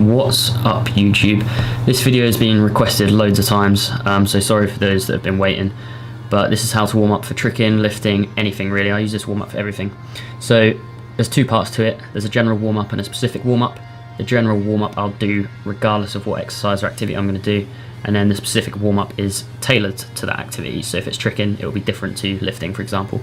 What's up YouTube? This video has been requested loads of times, so sorry for those that have been waiting, but this is how to warm up for tricking, lifting, anything really. I use this warm up for everything. So there's two parts to it. There's a general warm up and a specific warm up. The general warm up I'll do regardless of what exercise or activity I'm going to do, and then the specific warm up is tailored to that activity. So if it's tricking, it will be different to lifting, for example.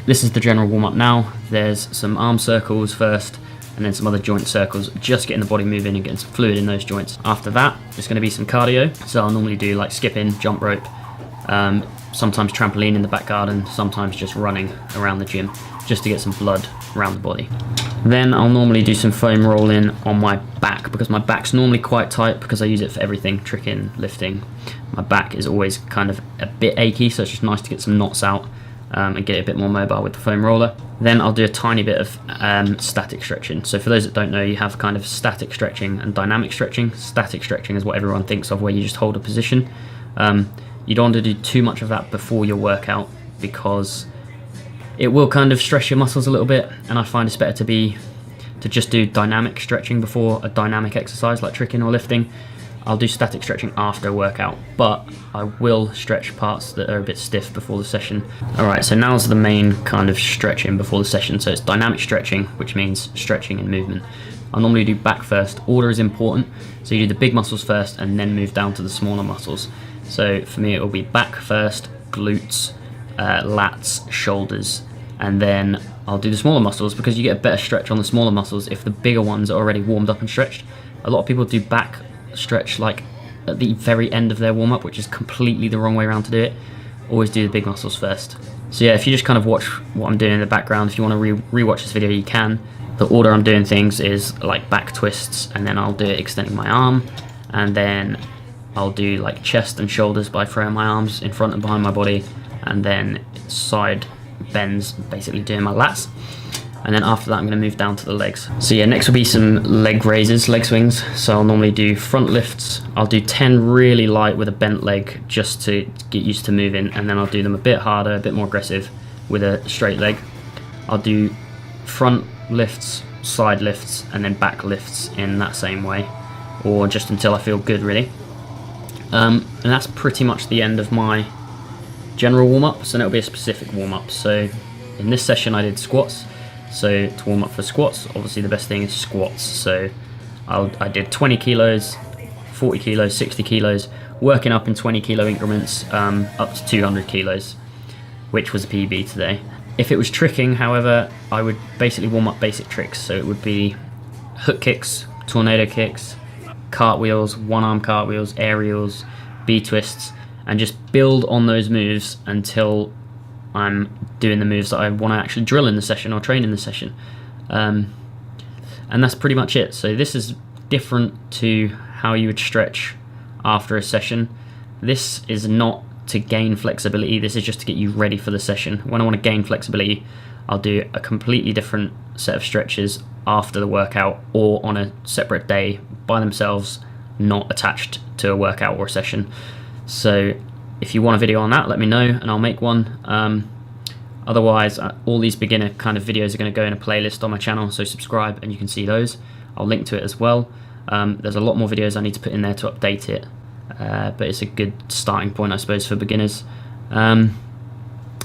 This is the general warm up now. There's some arm circles first, and then some other joint circles, just getting the body moving and getting some fluid in those joints. After that, it's going to be some cardio. So I'll normally do like skipping, jump rope, sometimes trampoline in the back garden, sometimes just running around the gym, just to get some blood around the body. Then I'll normally do some foam rolling on my back, because my back's normally quite tight because I use it for everything, tricking, lifting. My back is always kind of a bit achy, so it's just nice to get some knots out and get it a bit more mobile with the foam roller. Then I'll do a tiny bit of static stretching. So for those that don't know, you have kind of static stretching and dynamic stretching. Static stretching is what everyone thinks of, where you just hold a position. You don't want to do too much of that before your workout, because it will kind of stress your muscles a little bit, and I find it's better to just do dynamic stretching before a dynamic exercise like tricking or lifting. I'll do static stretching after a workout, but I will stretch parts that are a bit stiff before the session. Alright, so now's the main kind of stretching before the session. So it's dynamic stretching, which means stretching and movement. I'll normally do back first. Order is important, so you do the big muscles first and then move down to the smaller muscles. So for me it will be back first, glutes, lats, shoulders, and then I'll do the smaller muscles, because you get a better stretch on the smaller muscles if the bigger ones are already warmed up and stretched. A lot of people do back stretch like at the very end of their warm-up, which is completely the wrong way around to do it. Always do the big muscles first. So yeah, if you just kind of watch what I'm doing in the background, if you want to re-watch this video, you can. The order I'm doing things is like back twists, and then I'll do it extending my arm, and then I'll do like chest and shoulders by throwing my arms in front and behind my body, and then side bends, basically doing my lats. And then after that I'm going to move down to the legs. So yeah, next will be some leg raises, leg swings. So I'll normally do front lifts. I'll do 10 really light with a bent leg, just to get used to moving, and then I'll do them a bit harder, a bit more aggressive with a straight leg. I'll do front lifts, side lifts, and then back lifts in that same way, or just until I feel good really. And that's pretty much the end of my general warm-up. So now it'll be a specific warm-up. So in this session I did squats. So to warm up for squats, obviously the best thing is squats. So I did 20 kilos, 40 kilos, 60 kilos, working up in 20 kilo increments up to 200 kilos, which was a PB today. If it was tricking, however, I would basically warm up basic tricks. So it would be hook kicks, tornado kicks, cartwheels, one-arm cartwheels, aerials, B-twists, and just build on those moves until I'm doing the moves that I want to actually drill in the session or train in the session. And that's pretty much it. So this is different to how you would stretch after a session. This is not to gain flexibility, this is just to get you ready for the session. When I want to gain flexibility, I'll do a completely different set of stretches after the workout, or on a separate day by themselves, not attached to a workout or a session. So if you want a video on that, let me know and I'll make one. Otherwise, all these beginner kind of videos are going to go in a playlist on my channel, so subscribe and you can see those. I'll link to it as well. There's a lot more videos I need to put in there to update it, but it's a good starting point, I suppose, for beginners. And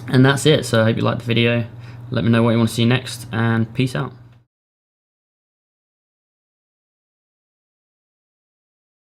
that's it. So I hope you liked the video. Let me know what you want to see next, and peace out.